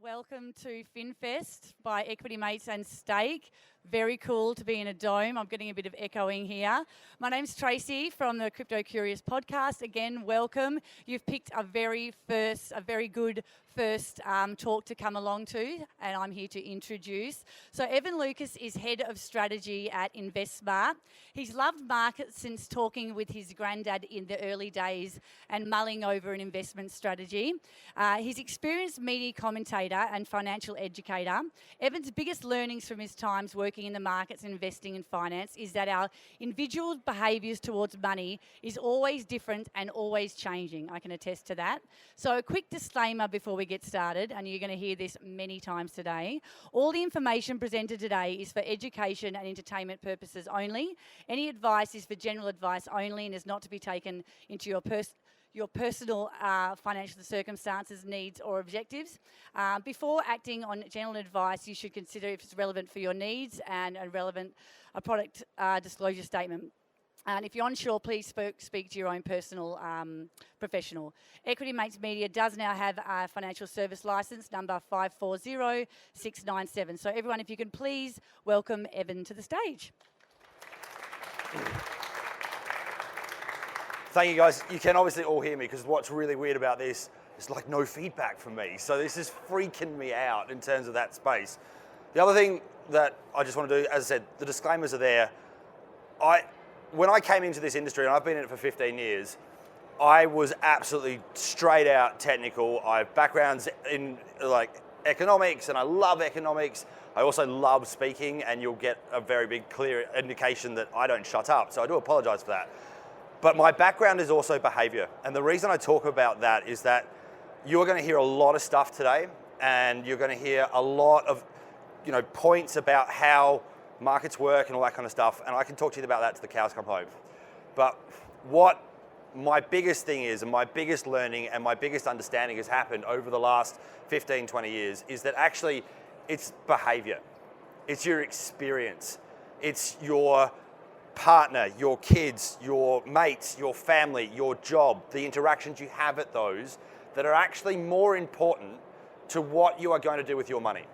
Welcome to FinFest by Equity Mates and Stake. Very cool to be in a dome. I'm getting a bit of echoing here. My name's Tracy from the Crypto Curious podcast. Again, welcome. You've picked a very good first talk to come along to, and I'm here to introduce. So Evan Lucas is Head of Strategy at InvestSmart. He's loved markets since talking with his granddad in the early days and mulling over an investment strategy. He's experienced media commentator and financial educator. Evan's biggest learnings from his times working in the markets and investing in finance is that our individual behaviours towards money is always different and always changing. I can attest to that. So a quick disclaimer before we get started, and you're going to hear this many times today. All the information presented today is for education and entertainment purposes only. Any advice is for general advice only and is not to be taken into your personal financial circumstances, needs or objectives. Before acting on general advice, you should consider if it's relevant for your needs and a product disclosure statement. And if you're unsure, please speak to your own personal professional. Equity Mates Media does now have a financial service licence, number 540697. So everyone, if you can please welcome Evan to the stage. Thank you guys. You can obviously all hear me because what's really weird about this is like no feedback from me. So this is freaking me out in terms of that space. The other thing that I just want to do, as I said, the disclaimers are there. When I came into this industry, and I've been in it for 15 years, I was absolutely straight out technical. I have backgrounds in like economics and I love economics. I also love speaking, and you'll get a very big clear indication that I don't shut up. So I do apologize for that. But my background is also behavior. And the reason I talk about that is that you're going to hear a lot of stuff today, and you're going to hear a lot of points about how markets work and all that kind of stuff. And I can talk to you about that till the cows come home. But what my biggest thing is, and my biggest learning and my biggest understanding has happened over the last 15, 20 years is that actually it's behavior. It's your experience. It's your partner, your kids, your mates, your family, your job, the interactions you have at those that are actually more important to what you are going to do with your money.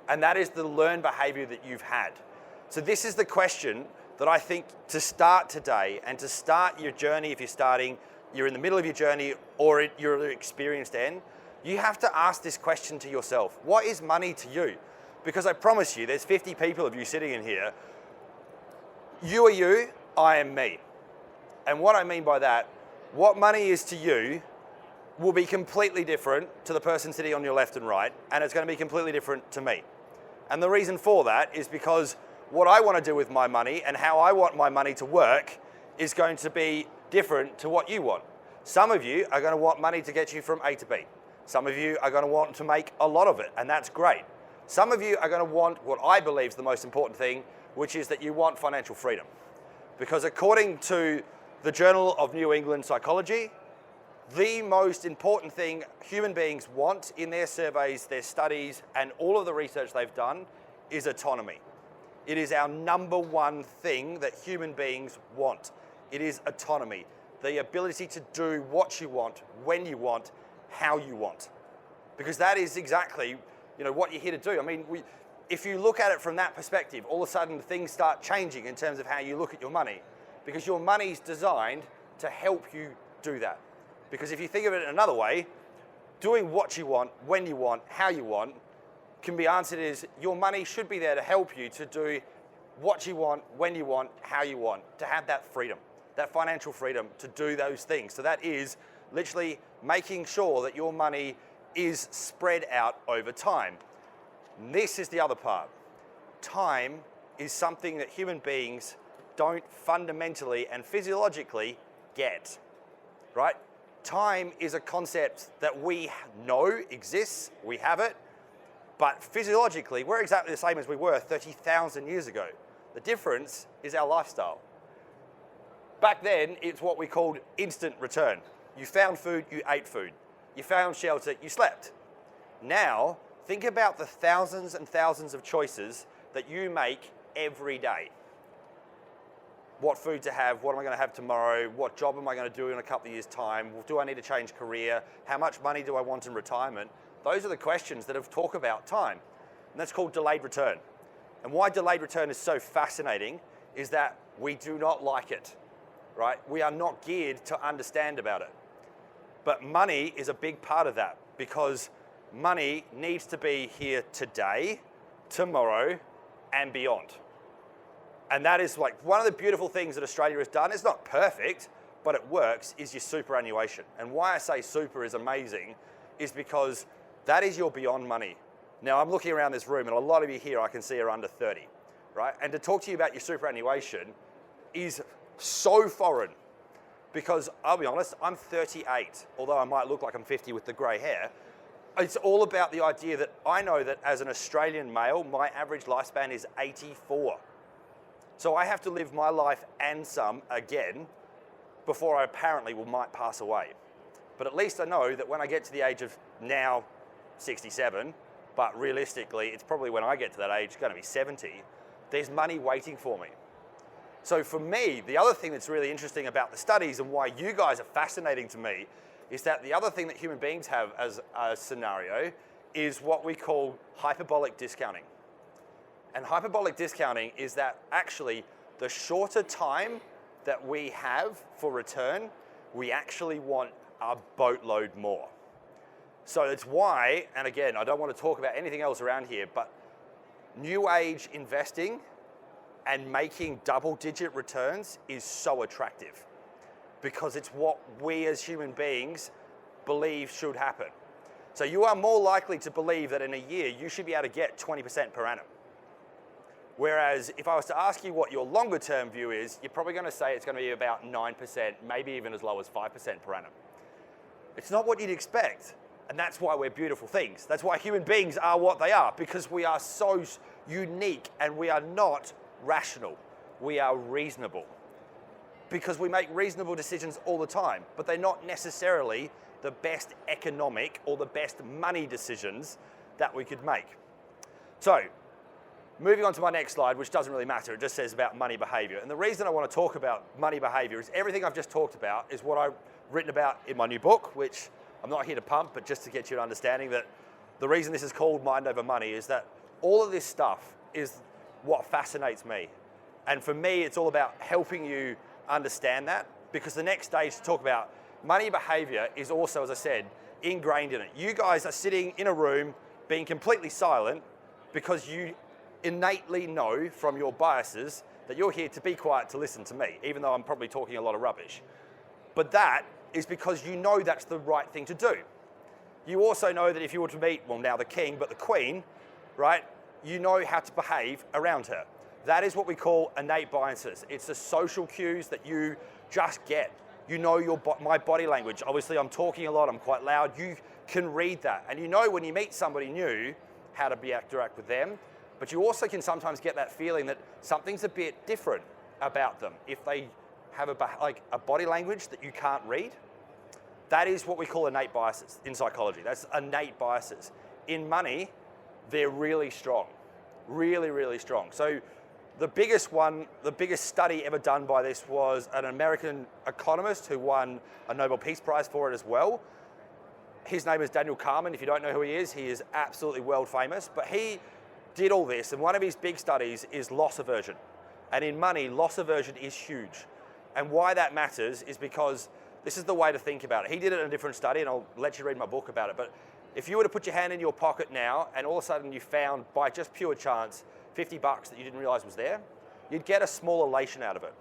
And that is the learned behavior that you've had. So this is the question that I think to start today and to start your journey, if you're in the middle of your journey or you're at experienced end, you have to ask this question to yourself. What is money to you? Because I promise you, there's 50 people of you sitting in here. You are you, I am me. And what I mean by that, what money is to you will be completely different to the person sitting on your left and right, and it's going to be completely different to me. And the reason for that is because what I want to do with my money and how I want my money to work is going to be different to what you want. Some of you are going to want money to get you from A to B. Some of you are going to want to make a lot of it, and that's great. Some of you are going to want what I believe is the most important thing, which is that you want financial freedom. Because according to the Journal of New England Psychology, the most important thing human beings want in their surveys, their studies, and all of the research they've done is autonomy. It is our number one thing that human beings want. It is autonomy, the ability to do what you want, when you want, how you want. Because that is exactly what you're here to do. I mean, if you look at it from that perspective, all of a sudden things start changing in terms of how you look at your money, because your money's designed to help you do that. Because if you think of it in another way, doing what you want, when you want, how you want, can be answered as your money should be there to help you to do what you want, when you want, how you want, to have that freedom, that financial freedom to do those things. So that is literally making sure that your money is spread out over time. And this is the other part. Time is something that human beings don't fundamentally and physiologically get, right? Time is a concept that we know exists, we have it, but physiologically, we're exactly the same as we were 30,000 years ago. The difference is our lifestyle. Back then, it's what we called instant return. You found food, you ate food. You found shelter, you slept. Now, think about the thousands and thousands of choices that you make every day. What food to have, what am I going to have tomorrow, what job am I going to do in a couple of years' time, do I need to change career, how much money do I want in retirement? those are the questions that have talk about time. And that's called delayed return. And why delayed return is so fascinating is that we do not like it, right? We are not geared to understand about it. But money is a big part of that because money needs to be here today, tomorrow, and beyond. And that is like one of the beautiful things that Australia has done. It's not perfect, but it works, is your superannuation. And why I say super is amazing is because that is your beyond money. Now, I'm looking around this room, and a lot of you here I can see are under 30, right? And to talk to you about your superannuation is so foreign because I'll be honest, I'm 38, although I might look like I'm 50 with the grey hair. It's all about the idea that I know that as an Australian male, my average lifespan is 84. So I have to live my life and some again before I apparently might pass away. But at least I know that when I get to the age of now 67, but realistically, it's probably when I get to that age, going to be 70, there's money waiting for me. So for me, the other thing that's really interesting about the studies and why you guys are fascinating to me is that the other thing that human beings have as a scenario is what we call hyperbolic discounting. And hyperbolic discounting is that actually the shorter time that we have for return, we actually want a boatload more. So it's why, and again, I don't want to talk about anything else around here, but new age investing and making double-digit returns is so attractive because it's what we as human beings believe should happen. So you are more likely to believe that in a year you should be able to get 20% per annum. Whereas if I was to ask you what your longer term view is, you're probably going to say it's going to be about 9%, maybe even as low as 5% per annum. It's not what you'd expect. And that's why we're beautiful things. That's why human beings are what they are, because we are so unique and we are not rational. We are reasonable. Because we make reasonable decisions all the time, but they're not necessarily the best economic or the best money decisions that we could make. So, moving on to my next slide, which doesn't really matter, it just says about money behavior. And the reason I want to talk about money behavior is everything I've just talked about is what I've written about in my new book, which I'm not here to pump, but just to get you an understanding that the reason this is called Mind Over Money is that all of this stuff is what fascinates me. And for me, it's all about helping you understand that, because the next stage to talk about money behavior is also, as I said, ingrained in it. You guys are sitting in a room being completely silent because you innately know from your biases that you're here to be quiet to listen to me, even though I'm probably talking a lot of rubbish. But that is because you know that's the right thing to do. You also know that if you were to meet, well, now the king, but the queen, right, you know how to behave around her. That is what we call innate biases. It's the social cues that you just get. You know my body language. Obviously, I'm talking a lot, I'm quite loud. You can read that. And you know when you meet somebody new, how to interact with them. But you also can sometimes get that feeling that something's a bit different about them if they have a body language that you can't read. That is what we call innate biases in psychology. That's innate biases. In money, they're really strong, really, really strong. So the biggest study ever done by this was an American economist who won a Nobel Peace Prize for it as well. His name is Daniel Kahneman. If you don't know who he is absolutely world famous. But he did all this, and one of his big studies is loss aversion. And in money, loss aversion is huge. And why that matters is because this is the way to think about it. He did it in a different study, and I'll let you read my book about it. But if you were to put your hand in your pocket now, and all of a sudden you found, by just pure chance, $50 that you didn't realize was there, you'd get a small elation out of it.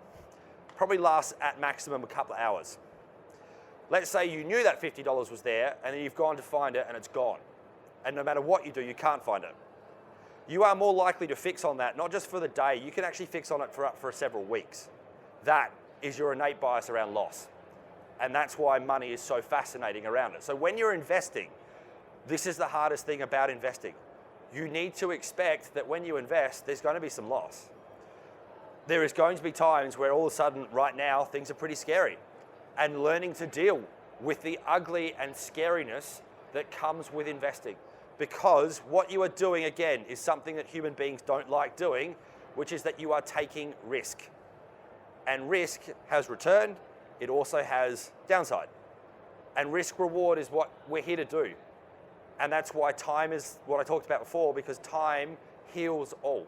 Probably lasts at maximum a couple of hours. Let's say you knew that $50 was there, and then you've gone to find it, and it's gone. And no matter what you do, you can't find it. You are more likely to fix on that, not just for the day, you can actually fix on it for several weeks. That is your innate bias around loss. And that's why money is so fascinating around it. So when you're investing, this is the hardest thing about investing. You need to expect that when you invest, there's going to be some loss. There is going to be times where all of a sudden, right now, things are pretty scary. And learning to deal with the ugly and scariness that comes with investing. Because what you are doing, again, is something that human beings don't like doing, which is that you are taking risk. And risk has return, it also has downside. And risk reward is what we're here to do. And that's why time is what I talked about before, because time heals all.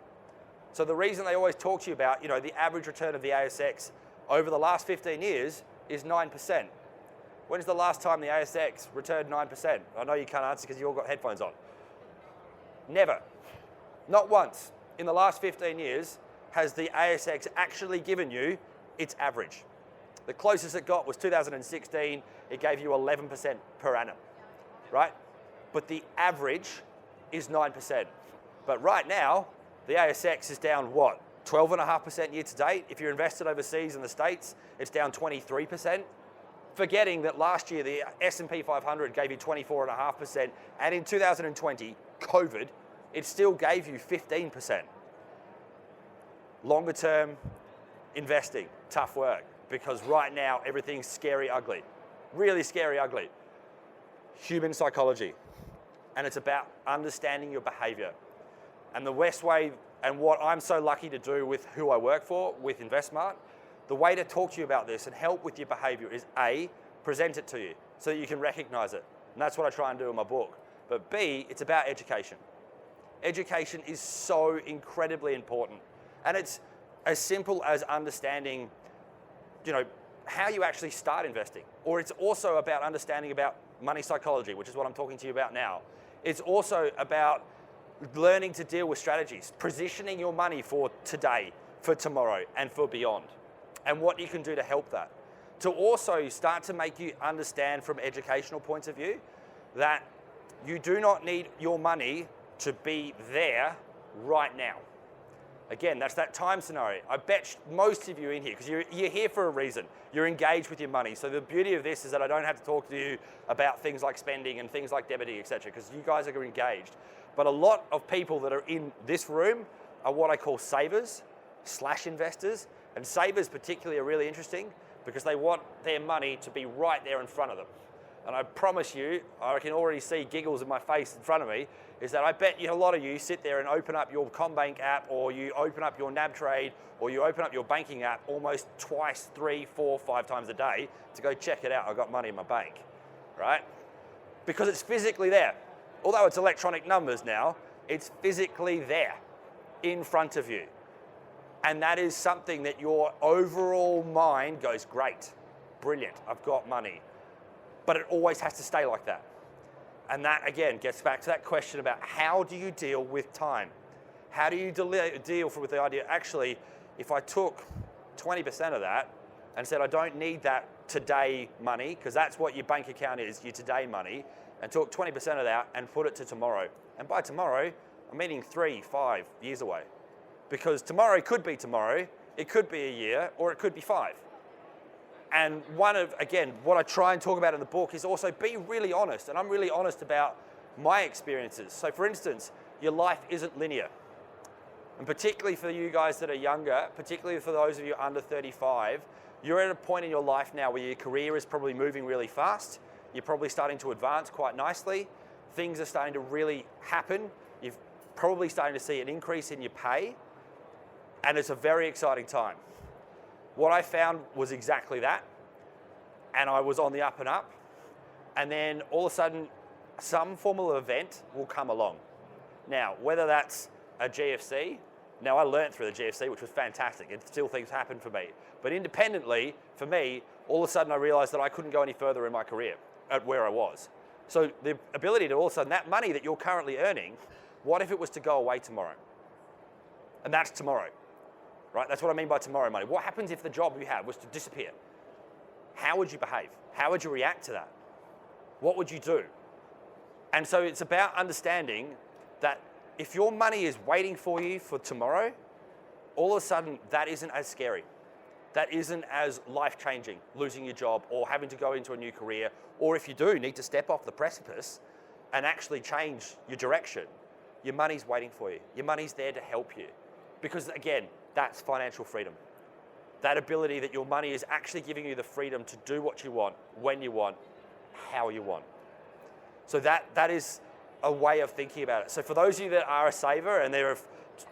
So the reason they always talk to you about, the average return of the ASX over the last 15 years is 9%. When's the last time the ASX returned 9%? I know you can't answer because you all got headphones on. Never. Not once in the last 15 years has the ASX actually given you its average. The closest it got was 2016. It gave you 11% per annum, right? But the average is 9%. But right now, the ASX is down what? 12.5% year to date. If you're invested overseas in the States, it's down 23%. Forgetting that last year the S&P 500 gave you 24.5%, and in 2020, COVID, it still gave you 15%. Longer term investing, tough work, because right now everything's scary ugly. Really scary ugly. Human psychology. And it's about understanding your behavior. And the best way, and what I'm so lucky to do with who I work for, with InvestSmart, the way to talk to you about this and help with your behavior is A, present it to you so that you can recognize it. And that's what I try and do in my book. But B, it's about education. Education is so incredibly important. And it's as simple as understanding, how you actually start investing. Or it's also about understanding about money psychology, which is what I'm talking to you about now. It's also about learning to deal with strategies, positioning your money for today, for tomorrow, and for beyond, and what you can do to help that. To also start to make you understand from educational points of view that you do not need your money to be there right now. Again, that's that time scenario. I bet most of you in here, because you're here for a reason. You're engaged with your money. So the beauty of this is that I don't have to talk to you about things like spending and things like debiting, etc., because you guys are engaged. But a lot of people that are in this room are what I call savers/investors. And savers particularly are really interesting because they want their money to be right there in front of them. And I promise you, I can already see giggles in my face in front of me, is that I bet you a lot of you sit there and open up your CommBank app, or you open up your NAB Trade, or you open up your banking app almost twice, 3, 4, 5 times a day to go check it out. I've got money in my bank, right? Because it's physically there. Although it's electronic numbers now, it's physically there in front of you. And that is something that your overall mind goes, great, brilliant, I've got money. But it always has to stay like that. And that, again, gets back to that question about how do you deal with time? How do you deal with the idea, actually, if I took 20% of that and said I don't need that today money, because that's what your bank account is, your today money, and took 20% of that and put it to tomorrow. And by tomorrow, I'm meaning 3, 5 years away. Because tomorrow could be tomorrow, it could be a year, or it could be 5. And again, what I try and talk about in the book is also be really honest. And I'm really honest about my experiences. So for instance, your life isn't linear. And particularly for you guys that are younger, particularly for those of you under 35, you're at a point in your life now where your career is probably moving really fast. You're probably starting to advance quite nicely. Things are starting to really happen. You're probably starting to see an increase in your pay. And it's a very exciting time. What I found was exactly that. And I was on the up and up. And then all of a sudden, some form of event will come along. Now, whether that's a GFC, now I learned through the GFC, which was fantastic. And still things happen for me. But independently, for me, all of a sudden I realized that I couldn't go any further in my career at where I was. So the ability to all of a sudden, that money that you're currently earning, what if it was to go away tomorrow? And that's tomorrow. Right? That's what I mean by tomorrow money. What happens if the job you have was to disappear? How would you behave? How would you react to that? What would you do? And so it's about understanding that if your money is waiting for you for tomorrow, all of a sudden that isn't as scary. That isn't as life-changing, losing your job or having to go into a new career, or if you do need to step off the precipice and actually change your direction, your money's waiting for you. Your money's there to help you. Because again, that's financial freedom. That ability that your money is actually giving you the freedom to do what you want, when you want, how you want. So that is a way of thinking about it. So for those of you that are a saver, and there are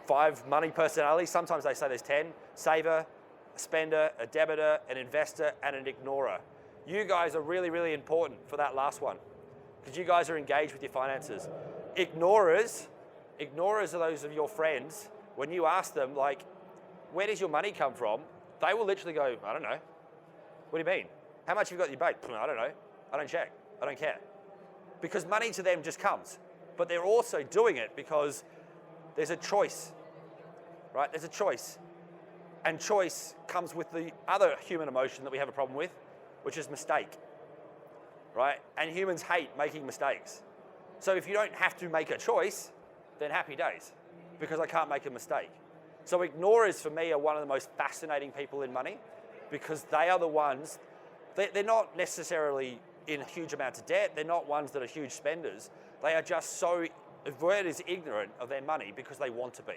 5 money personalities, sometimes they say there's 10, saver, a spender, a debitor, an investor, and an ignorer. You guys are really, really important for that last one. because you guys are engaged with your finances. Ignorers are those of your friends, when you ask them, like, where does your money come from? They will literally go, I don't know. What do you mean? How much have you got in your bank? I don't know. I don't check. I don't care. Because money to them just comes. But they're also doing it because there's a choice, right? There's a choice. And choice comes with the other human emotion that we have a problem with, which is mistake, right? And humans hate making mistakes. So if you don't have to make a choice, then happy days, because I can't make a mistake. So ignorers for me are one of the most fascinating people in money, because they are the ones, they're not necessarily in huge amounts of debt, they're not ones that are huge spenders. They are just so, the word is ignorant of their money because they want to be.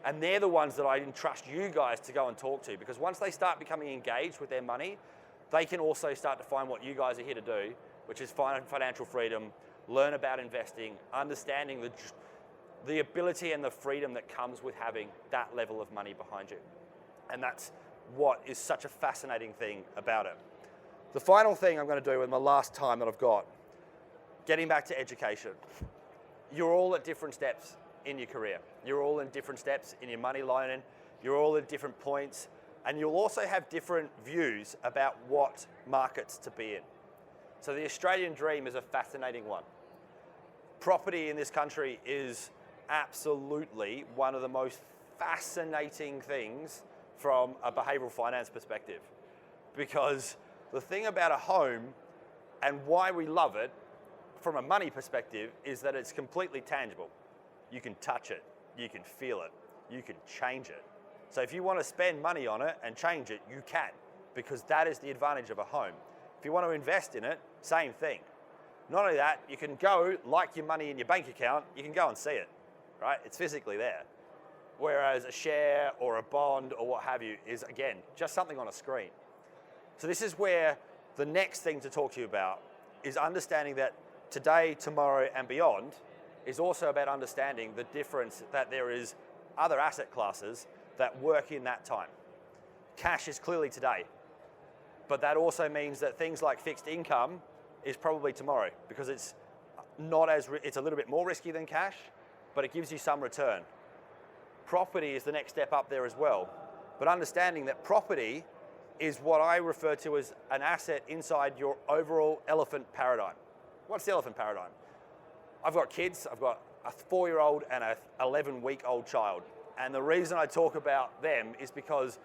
And they're the ones that I entrust you guys to go and talk to, because once they start becoming engaged with their money, they can also start to find what you guys are here to do, which is financial freedom, learn about investing, understanding the ability and the freedom that comes with having that level of money behind you. And that's what is such a fascinating thing about it. The final thing I'm going to do in the last time that I've got, getting back to education. You're all at different steps in your career. You're all in different steps in your money learning. You're all at different points. And you'll also have different views about what markets to be in. So the Australian dream is a fascinating one. Property in this country is absolutely one of the most fascinating things from a behavioral finance perspective. Because the thing about a home and why we love it from a money perspective is that it's completely tangible. You can touch it, you can feel it, you can change it. So if you want to spend money on it and change it, you can, because that is the advantage of a home. If you want to invest in it, same thing. Not only that, you can go, like your money in your bank account, you can go and see it, right? It's physically there. Whereas a share or a bond or what have you is, again, just something on a screen. So this is where the next thing to talk to you about is understanding that today, tomorrow, and beyond is also about understanding the difference that there is other asset classes that work in that time. Cash is clearly today, but that also means that things like fixed income is probably tomorrow, because it's not as, it's a little bit more risky than cash, but it gives you some return. Property is the next step up there as well, but understanding that property is what I refer to as an asset inside your overall elephant paradigm. What's the elephant paradigm? I've got kids, I've got a 4-year-old and an 11-week-old child. And the reason I talk about them is because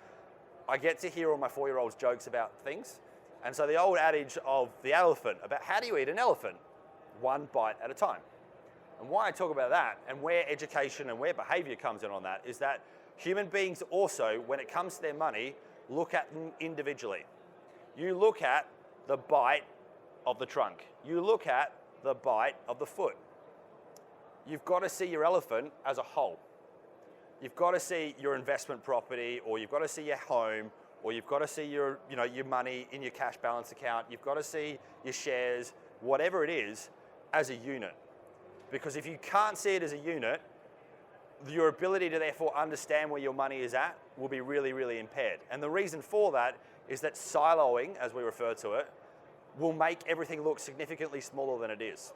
I get to hear all my 4-year-old's jokes about things. And so the old adage of the elephant, about how do you eat an elephant? One bite at a time. And why I talk about that, and where education and where behavior comes in on that, is that human beings also, when it comes to their money, look at them individually. You look at the bite of the trunk. You look at the bite of the foot. You've got to see your elephant as a whole. You've got to see your investment property, or you've got to see your home, or you've got to see your money in your cash balance account. You've got to see your shares, whatever it is, as a unit. Because if you can't see it as a unit, your ability to therefore understand where your money is at will be really, really impaired. And the reason for that is that siloing, as we refer to it, will make everything look significantly smaller than it is.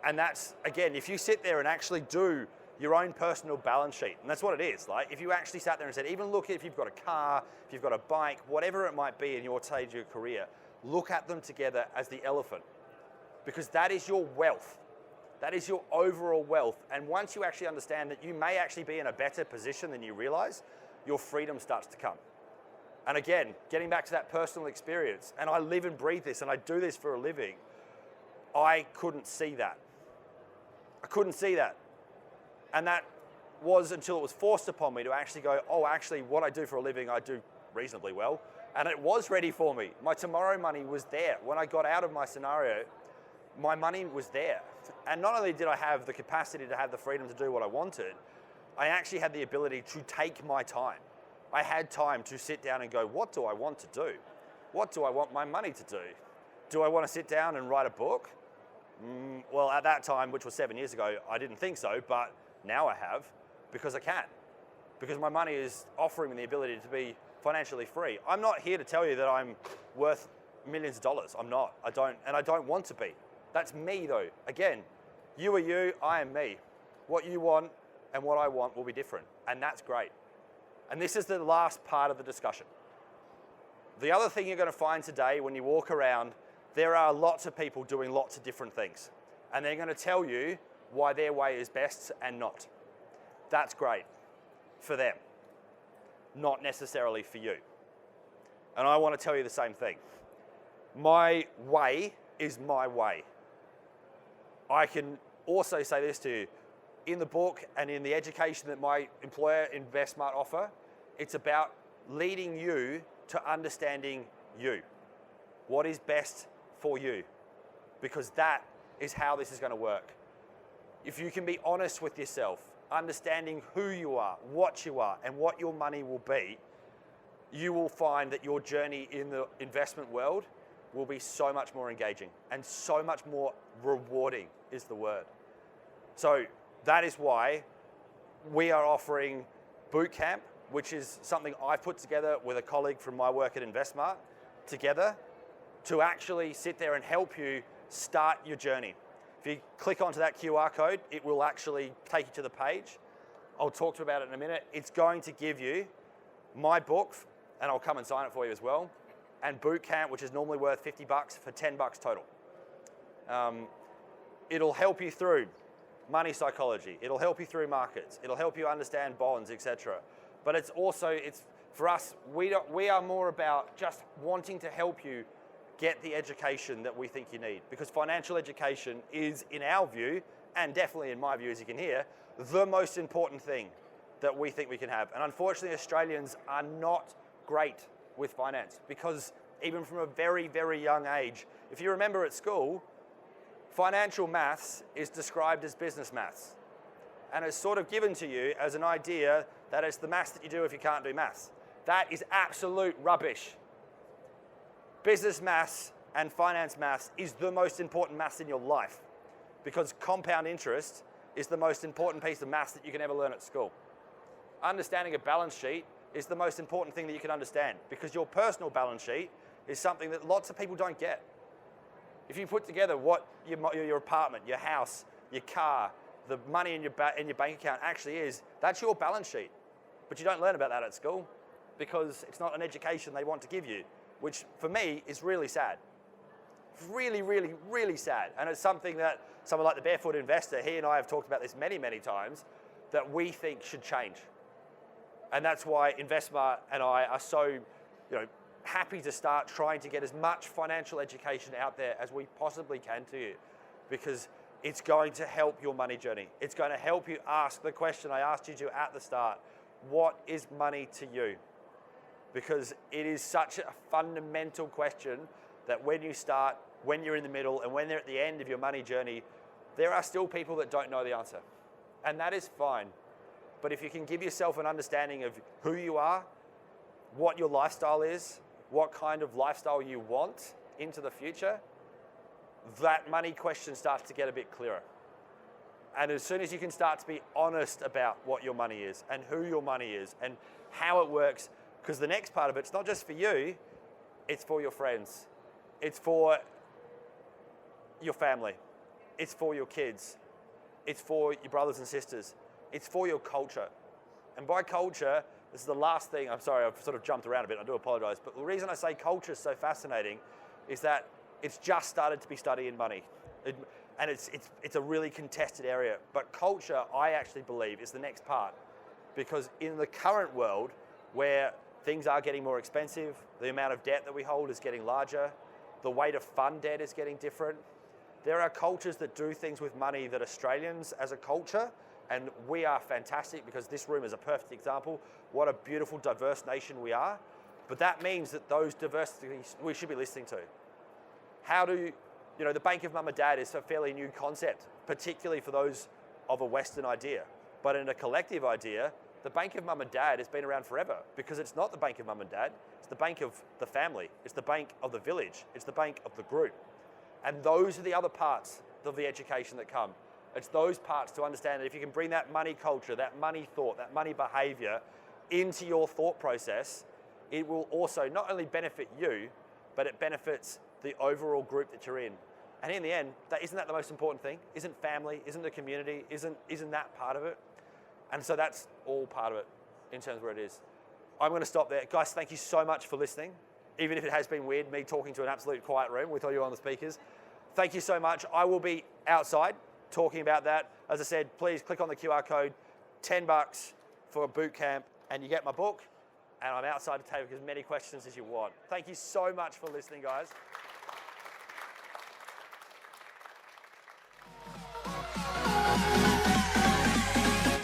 And that's, again, if you sit there and actually do your own personal balance sheet, and that's what it is. Like, if you actually sat there and said, even look if you've got a car, if you've got a bike, whatever it might be in your stage of your career, look at them together as the elephant, because that is your wealth. That is your overall wealth. And once you actually understand that you may actually be in a better position than you realize, your freedom starts to come. And again, getting back to that personal experience, and I live and breathe this, and I do this for a living, I couldn't see that. I couldn't see that. And that was until it was forced upon me to actually go, oh, actually, what I do for a living, I do reasonably well. And it was ready for me. My tomorrow money was there. When I got out of my scenario, my money was there. And not only did I have the capacity to have the freedom to do what I wanted, I actually had the ability to take my time. I had time to sit down and go, what do I want to do? What do I want my money to do? Do I want to sit down and write a book? Well, at that time, which was 7 years ago, I didn't think so, but now I have, because I can. Because my money is offering me the ability to be financially free. I'm not here to tell you that I'm worth millions of dollars. I'm not. I don't want to be. That's me though. Again, you are you, I am me. What you want and what I want will be different, and that's great. And this is the last part of the discussion. The other thing you're going to find today when you walk around, there are lots of people doing lots of different things, and they're going to tell you why their way is best and not. That's great for them, not necessarily for you. And I want to tell you the same thing. My way is my way. I can also say this to you. In the book and in the education that my employer, InvestSmart, offer, it's about leading you to understanding you. What is best for you? Because that is how this is going to work. If you can be honest with yourself, understanding who you are, and what your money will be, you will find that your journey in the investment world will be so much more engaging and so much more rewarding is the word. So that is why we are offering Bootcamp, which is something I've put together with a colleague from my work at InvestSmart together to actually sit there and help you start your journey. If you click onto that QR code, it will actually take you to the page. I'll talk to you about it in a minute. It's going to give you my book, and I'll come and sign it for you as well, and Bootcamp, which is normally worth $50 for $10 total. It'll help you through money psychology. It'll help you through markets. It'll help you understand bonds, etc. But it's also, for us, we are more about just wanting to help you get the education that we think you need. Because financial education is, in our view, and definitely in my view, as you can hear, the most important thing that we think we can have. And unfortunately, Australians are not great with finance because even from a very, very young age, if you remember at school, financial maths is described as business maths. And it's sort of given to you as an idea that it's the maths that you do if you can't do maths. That is absolute rubbish. Business maths and finance maths is the most important maths in your life because compound interest is the most important piece of maths that you can ever learn at school. Understanding a balance sheet is the most important thing that you can understand because your personal balance sheet is something that lots of people don't get. If you put together what your apartment, your house, your car, the money in your bank account actually is, that's your balance sheet. But you don't learn about that at school because it's not an education they want to give you, which for me is really sad. Really, really, really sad. And it's something that someone like the Barefoot Investor, he and I have talked about this many, many times, that we think should change. And that's why InvestSmart and I are so happy to start trying to get as much financial education out there as we possibly can to you, because it's going to help your money journey. It's going to help you ask the question I asked you to at the start. What is money to you? Because it is such a fundamental question that when you start, when you're in the middle, and when they're at the end of your money journey, there are still people that don't know the answer. And that is fine. But if you can give yourself an understanding of who you are, what your lifestyle is, what kind of lifestyle you want into the future, that money question starts to get a bit clearer. And as soon as you can start to be honest about what your money is and who your money is and how it works, because the next part of it's not just for you, it's for your friends. It's for your family. It's for your kids. It's for your brothers and sisters. It's for your culture. And by culture, this is the last thing, I'm sorry, I've sort of jumped around a bit, I do apologize, but the reason I say culture is so fascinating is that it's just started to be studied in money. And it's a really contested area. But culture, I actually believe, is the next part. Because in the current world, where things are getting more expensive, the amount of debt that we hold is getting larger, the way to fund debt is getting different, there are cultures that do things with money that Australians as a culture, and we are fantastic because this room is a perfect example, what a beautiful, diverse nation we are. But that means that those diversities we should be listening to. How do, the Bank of Mum and Dad is a fairly new concept, particularly for those of a Western idea. But in a collective idea, the Bank of Mum and Dad has been around forever because it's not the Bank of Mum and Dad, it's the bank of the family, it's the bank of the village, it's the bank of the group. And those are the other parts of the education that come. It's those parts to understand that if you can bring that money culture, that money thought, that money behavior into your thought process, it will also not only benefit you, but it benefits the overall group that you're in. And in the end, isn't that the most important thing? Isn't family, isn't the community, isn't that part of it? And so that's all part of it in terms of where it is. I'm going to stop there. Guys, thank you so much for listening. Even if it has been weird, me talking to an absolute quiet room with all you on the speakers. Thank you so much. I will be outside talking about that. As I said, please click on the QR code, $10 for a boot camp, and you get my book. And I'm outside to take as many questions as you want. Thank you so much for listening, guys.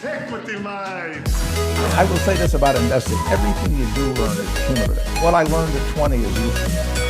Equity Mind. I will say this about investing. Everything you do learn is cumulative. What I learned at 20 is useful.